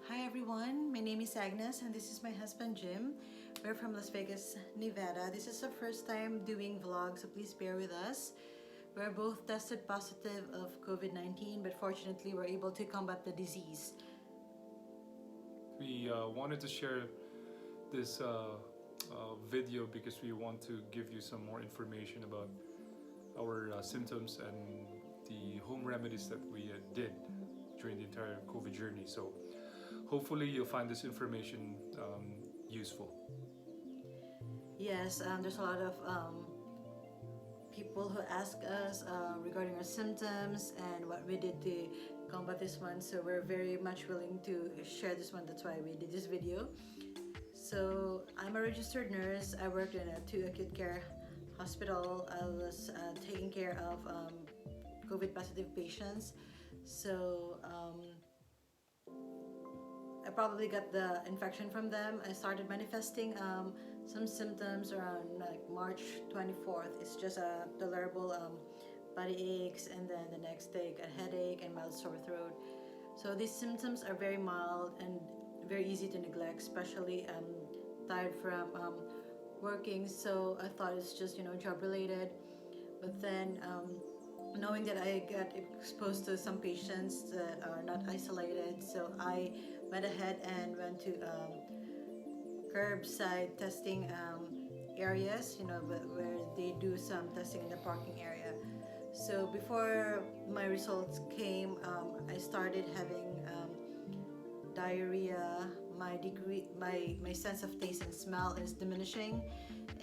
Hi everyone, my name is Agnes and this is my husband Jim. We're from Las Vegas, Nevada. This is our first time doing vlogs, so please bear with us. We're both tested positive of COVID-19, but fortunately we're able to combat the disease. We wanted to share this video because we want to give you some more information about our symptoms and the home remedies that we did during the entire COVID journey. So hopefully you'll find this information useful. Yes, there's a lot of people who ask us regarding our symptoms and what we did to combat this one. So we're very much willing to share this one. That's why we did this video. So I'm a registered nurse. I worked in a 2 acute care hospital. I was taking care of COVID positive patients. So I probably got the infection from them. I started manifesting some symptoms around like March 24th. It's just a tolerable body aches, and then the next day a headache and mild sore throat. So these symptoms are very mild and very easy to neglect, especially tired from working. So I thought it's just job related, but then knowing that I got exposed to some patients that are not isolated, so I went ahead and went to curbside testing areas, where they do some testing in the parking area. So before my results came, I started having diarrhea. My sense of taste and smell is diminishing,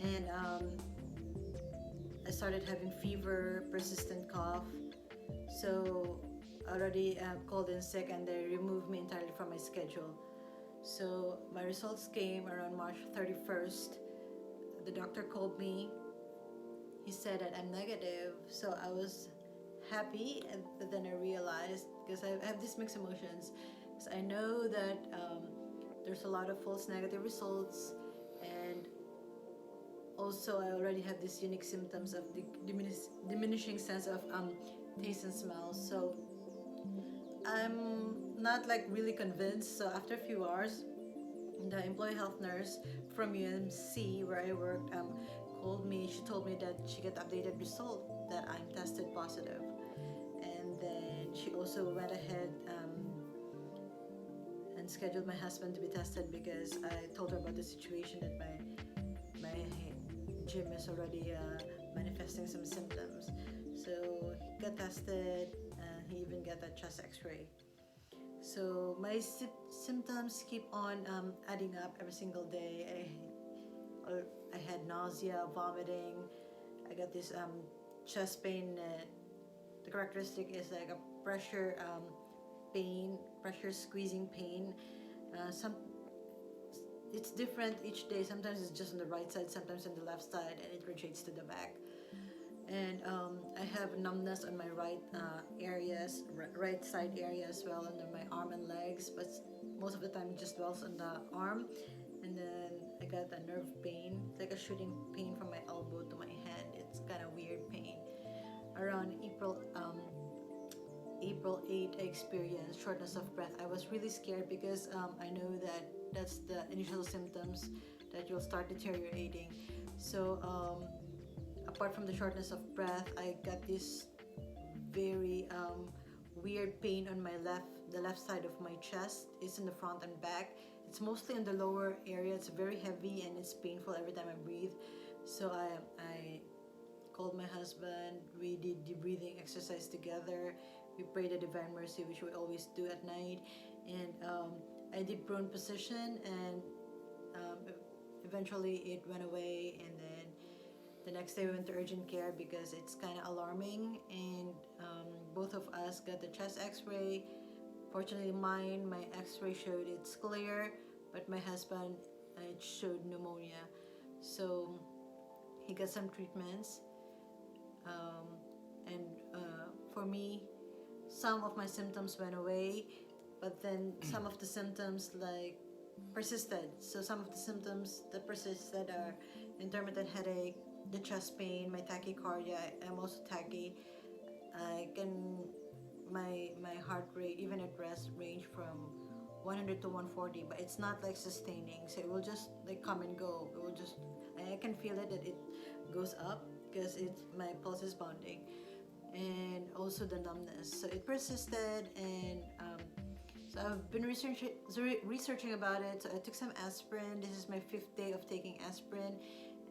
and I started having fever, persistent cough. So already called in sick, and they removed me entirely from my schedule. So my results came around March 31st. The doctor called me. He said that I'm negative. So I was happy, but then I realized, because I have these mixed emotions, because I know that there's a lot of false negative results, and also I already have these unique symptoms of the diminishing sense of taste and smell. So I'm not like really convinced. So after a few hours, the employee health nurse from UMC where I worked called me. She told me that she got updated result that I'm tested positive, and then she also went ahead and scheduled my husband to be tested, because I told her about the situation that my gym is already manifesting some symptoms. So he got tested, and he even got a chest x-ray. So my symptoms keep on adding up every single day. I had nausea, vomiting. I got this chest pain. The characteristic is like a pressure pain, pressure squeezing pain. It's different each day. Sometimes it's just on the right side, sometimes on the left side, and it rotates to the back. And I have numbness on my right side area as well, under my arm and legs, but most of the time it just dwells on the arm. And then I got a nerve pain. It's like a shooting pain from my elbow to my hand. It's kind of weird pain. Around April 8, I experienced shortness of breath. I was really scared, because I know that that's the initial symptoms that you'll start deteriorating. So apart from the shortness of breath, I got this very weird pain on the left side of my chest. It's in the front and back. It's mostly in the lower area. It's very heavy and it's painful every time I breathe. So I called my husband. We did the breathing exercise together. We prayed the Divine Mercy, which we always do at night. And I did prone position, and eventually it went away. And then the next day we went to urgent care, because it's kind of alarming, and both of us got the chest x-ray. Fortunately my x-ray showed it's clear, but my husband, it showed pneumonia. So he got some treatments, and for me, some of my symptoms went away, but then some of the symptoms like persisted. So some of the symptoms that persisted are intermittent headache, the chest pain, my tachycardia. I'm also tachy. My heart rate, even at rest, range from 100 to 140, but it's not like sustaining, so it will just like come and go. It will just, I can feel it that it goes up because it's my pulse is bonding, and also the numbness, so it persisted. And so I've been researching about it. So I took some aspirin. This is my 5th day of taking aspirin,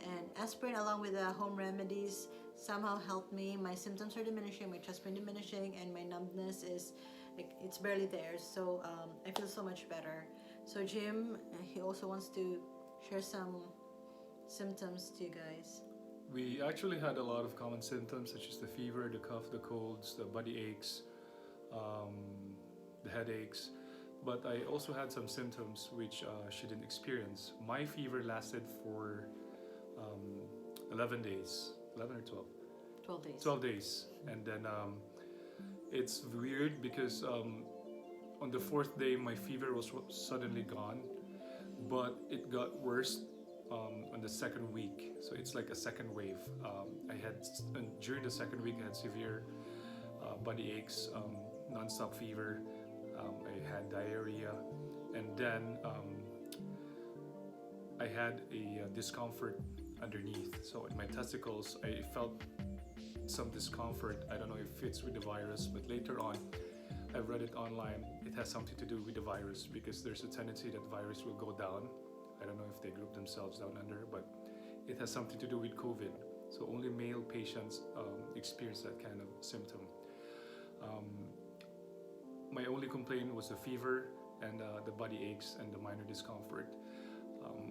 and aspirin along with the home remedies somehow helped me. My symptoms are diminishing, my chest pain diminishing, and my numbness is like it's barely there. So I feel so much better. So Jim, he also wants to share some symptoms to you guys. We actually had a lot of common symptoms such as the fever, the cough, the colds, the body aches, um, the headaches. But I also had some symptoms which she didn't experience. My fever lasted for 11 days, 11 or 12? 12 days. 12 days. And then it's weird because on the 4th day, my fever was suddenly gone, but it got worse on the 2nd week. So it's like a second wave. During the 2nd week, I had severe body aches, non-stop fever. I had diarrhea, and then I had a discomfort underneath. So in my testicles, I felt some discomfort. I don't know if it's with the virus, but later on, I read it online. It has something to do with the virus because there's a tendency that virus will go down. I don't know if they group themselves down under, but it has something to do with COVID. So only male patients experience that kind of symptom. My only complaint was the fever and the body aches and the minor discomfort.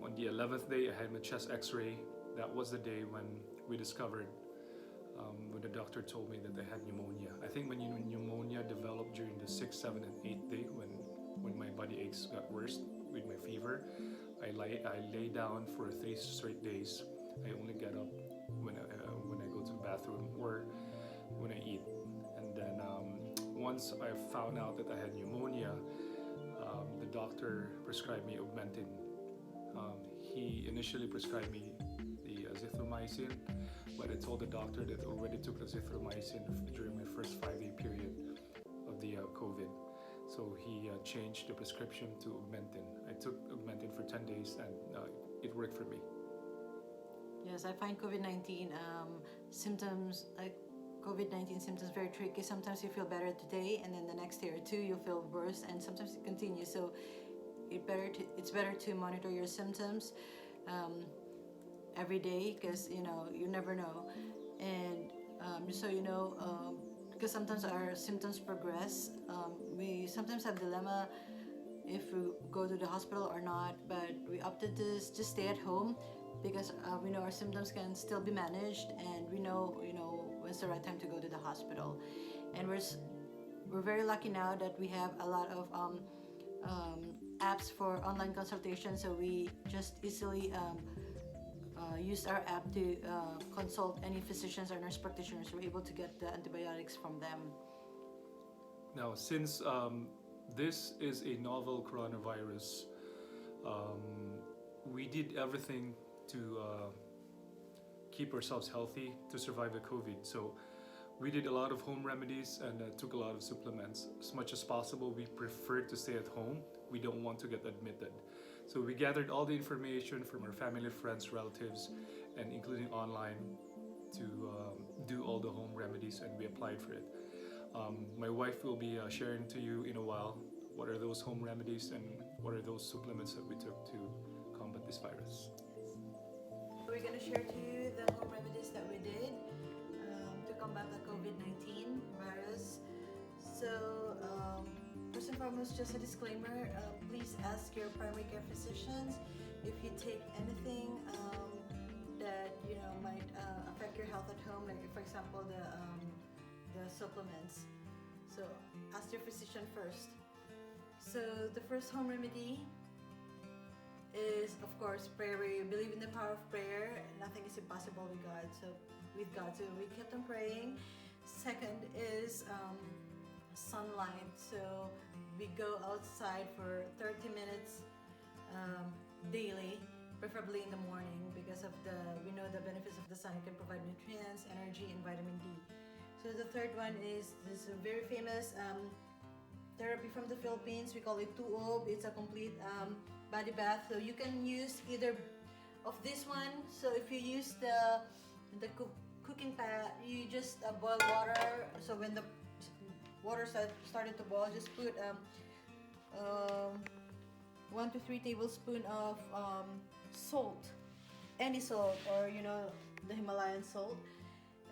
On the 11th day, I had my chest x-ray. That was the day when we discovered, when the doctor told me that I had pneumonia. I think when pneumonia developed during the 6th, 7th, and 8th day, when my body aches got worse with my fever, I lay down for 3 straight days. I only get up when I go to the bathroom or when I eat. And then once I found out that I had pneumonia, the doctor prescribed me Augmentin. He initially prescribed me the azithromycin, but I told the doctor that I already took azithromycin during my first 5-day period of the COVID. So he changed the prescription to Augmentin. I took Augmentin for 10 days and it worked for me. Yes, I find COVID-19 symptoms, like COVID-19 symptoms, very tricky. Sometimes you feel better today, and then the next day or two you feel worse, and sometimes it continues. So it's better to monitor your symptoms every day, because you never know. And just so you know, because sometimes our symptoms progress, we sometimes have dilemma if we go to the hospital or not. But we opted to just stay at home because we know our symptoms can still be managed, and we know when's the right time to go to the hospital. And we're very lucky now that we have a lot of apps for online consultation, so we just easily use our app to consult any physicians or nurse practitioners. We're able to get the antibiotics from them. Now, since this is a novel coronavirus, we did everything to keep ourselves healthy to survive the COVID. So we did a lot of home remedies and took a lot of supplements. As much as possible, we preferred to stay at home. We don't want to get admitted. So we gathered all the information from our family, friends, relatives, and including online to do all the home remedies, and we applied for it. My wife will be sharing to you in a while what are those home remedies and what are those supplements that we took to combat this virus. We're going to share to you the home remedies that we did to combat the COVID-19 virus. So first and foremost, just a disclaimer, please ask your primary care physicians if you take anything that might affect your health at home, like for example the supplements. So ask your physician first. So the first home remedy is, of course, prayer. We believe in the power of prayer. Nothing is impossible with God. So we kept on praying. Second is sunlight. So we go outside for 30 minutes daily, preferably in the morning, because we know the benefits of the sun. It can provide nutrients, energy, and vitamin D. So the third one is this very famous therapy from the Philippines. We call it tuob. It's a complete body bath. So you can use either of this one. So if you use the cooking pot, you just boil water. So when the water started to boil, just put 1 to 3 tablespoons of salt, any salt, or the Himalayan salt.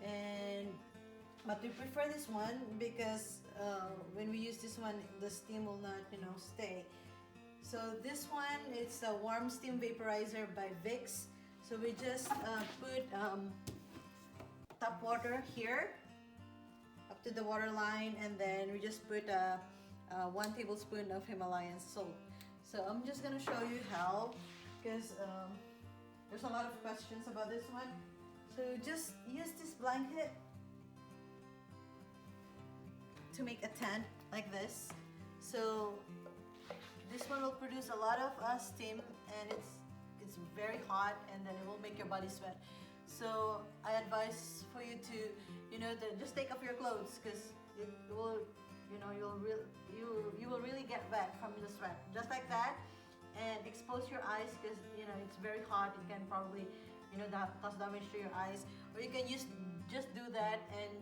And but we prefer this one because when we use this one, the steam will not stay. So this one, it's a warm steam vaporizer by Vicks. So we just put tap water here up to the water line, and then we just put 1 tablespoon of Himalayan salt. So I'm just gonna show you how, because there's a lot of questions about this one. So just use this blanket to make a tent like this. So this one will produce a lot of steam, and it's very hot, and then it will make your body sweat. So I advise for you to just take off your clothes, because it will you will really get wet from the sweat, just like that. And expose your eyes, because it's very hot. It can probably cause damage to your eyes, or you can just do that and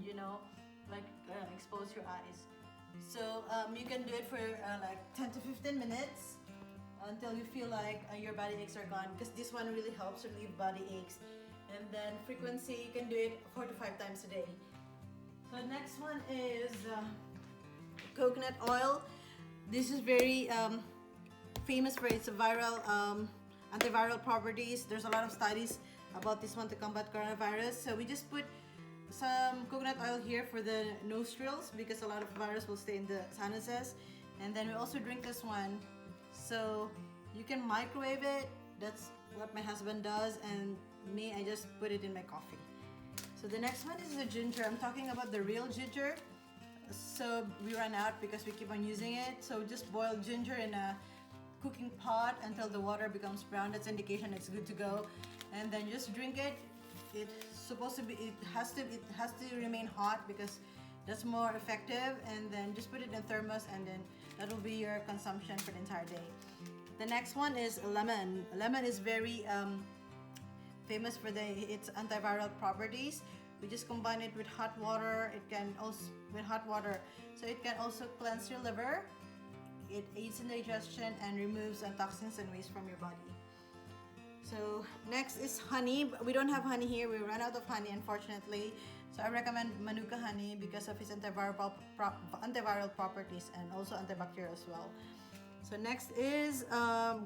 expose your eyes. So you can do it for like 10 to 15 minutes until you feel like your body aches are gone, because this one really helps relieve body aches. And then frequency, you can do it 4 to 5 times a day. So next one is coconut oil. This is very famous for its viral antiviral properties. There's a lot of studies about this one to combat coronavirus. So we just put some coconut oil here for the nostrils, because a lot of virus will stay in the sinuses. And then we also drink this one. So you can microwave it. That's what my husband does, and me, I just put it in my coffee. So the next one is the ginger. I'm talking about the real ginger. So we run out because we keep on using it. So just boil ginger in a cooking pot until the water becomes brown. That's indication it's good to go. And then just drink it. It has to remain hot, because that's more effective. And then just put it in thermos, and then that will be your consumption for the entire day. The next one is lemon. Lemon is very famous for its antiviral properties. We just combine it with hot water. It can also so it can also cleanse your liver. It aids in digestion and removes toxins and waste from your body. So next is honey. We don't have honey here. We ran out of honey, unfortunately. So I recommend Manuka honey because of its antiviral properties and also antibacterial as well. So next is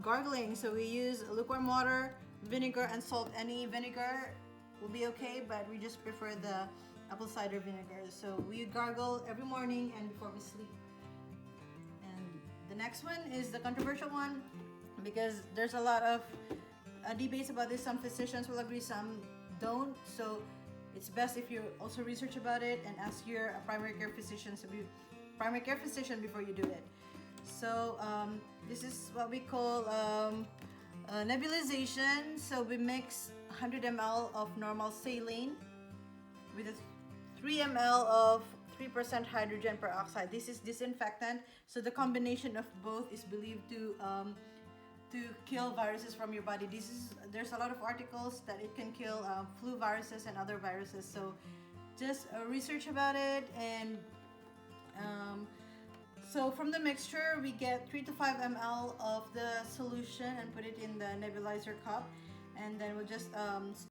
gargling. So we use lukewarm water, vinegar, and salt. Any vinegar will be okay, but we just prefer the apple cider vinegar. So we gargle every morning and before we sleep. And the next one is the controversial one, because there's a lot of debates about this. Some physicians will agree, some don't. So it's best if you also research about it and ask your primary care physician before you do it. So this is what we call nebulization. So we mix 100 ml of normal saline with 3 ml of 3% hydrogen peroxide. This is disinfectant. So the combination of both is believed to kill viruses from your body. There's a lot of articles that it can kill flu viruses and other viruses. So just research about it. And so from the mixture, we get 3 to 5 ml of the solution and put it in the nebulizer cup, and then we'll just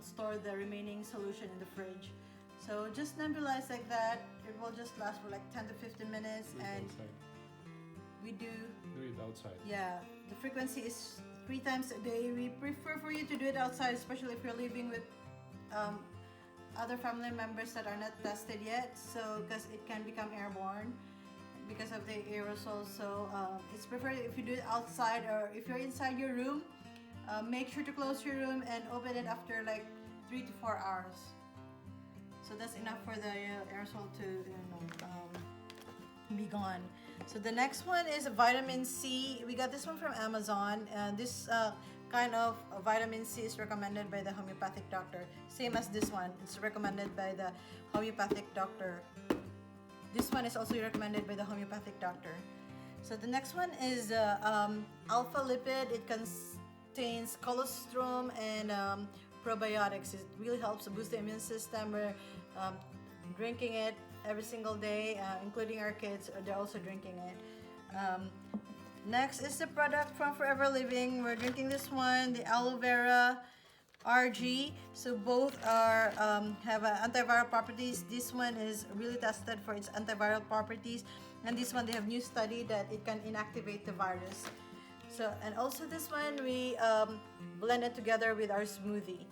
store the remaining solution in the fridge. So just nebulize like that. It will just last for like 10 to 15 minutes. And outside. We do it outside. Yeah, the frequency is 3 times a day. We prefer for you to do it outside, especially if you're living with other family members that are not tested yet. So because it can become airborne because of the aerosol. So it's preferred if you do it outside, or if you're inside your room, make sure to close your room and open it after like 3 to 4 hours. So that's enough for the aerosol to be gone. So the next one is vitamin C. We got this one from Amazon. This kind of vitamin C is recommended by the homeopathic doctor. Same as this one. It's recommended by the homeopathic doctor. This one is also recommended by the homeopathic doctor. So the next one is alpha lipid. It contains colostrum and probiotics. It really helps to boost the immune system. We're um, drinking it every single day, including our kids. They're also drinking it. Next is the product from Forever Living. We're drinking this one, the aloe vera RG. So both are have antiviral properties. This one is really tested for its antiviral properties, and this one they have new study that it can inactivate the virus. So, and also this one we blend it together with our smoothie.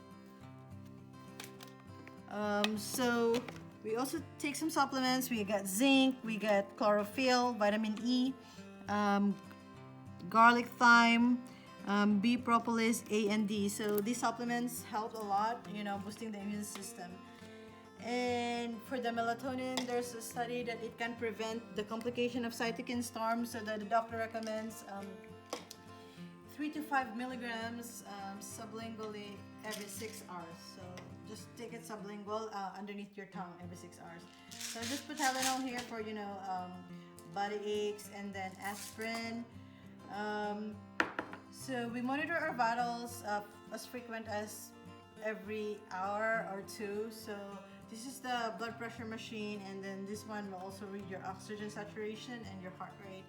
So we also take some supplements. We got zinc, we got chlorophyll, vitamin E, garlic thyme, B propolis, A and D. So these supplements help a lot, boosting the immune system. And for the melatonin, there's a study that it can prevent the complication of cytokine storm. So that the doctor recommends 3 to 5 milligrams sublingually every 6 hours. So just take it sublingual underneath your tongue every 6 hours. So just put Tylenol here for body aches, and then aspirin. So we monitor our vitals as frequent as every hour or two. So this is the blood pressure machine, and then this one will also read your oxygen saturation and your heart rate.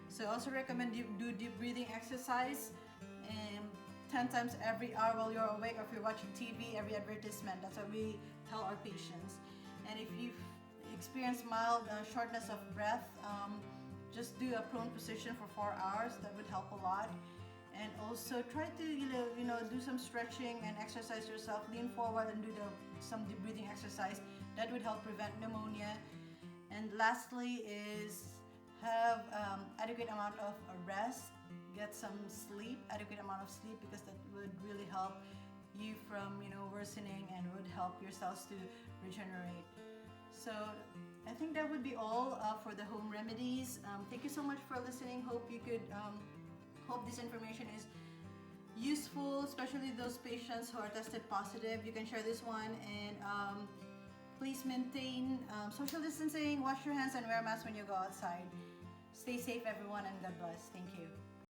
So I also recommend you do deep breathing exercise 10 times every hour while you're awake, or if you're watching TV, every advertisement. That's what we tell our patients. And if you experience mild shortness of breath, just do a prone position for 4 hours. That would help a lot. And also try to do some stretching and exercise yourself. Lean forward and do some deep breathing exercise. That would help prevent pneumonia. And lastly is have adequate amount of rest. Get some sleep, adequate amount of sleep, because that would really help you from worsening, and would help your cells to regenerate. So I think that would be all for the home remedies. Thank you so much for listening. Hope this information is useful, especially those patients who are tested positive. You can share this one, and please maintain social distancing, wash your hands, and wear a mask when you go outside. Stay safe, everyone, and God bless. Thank you.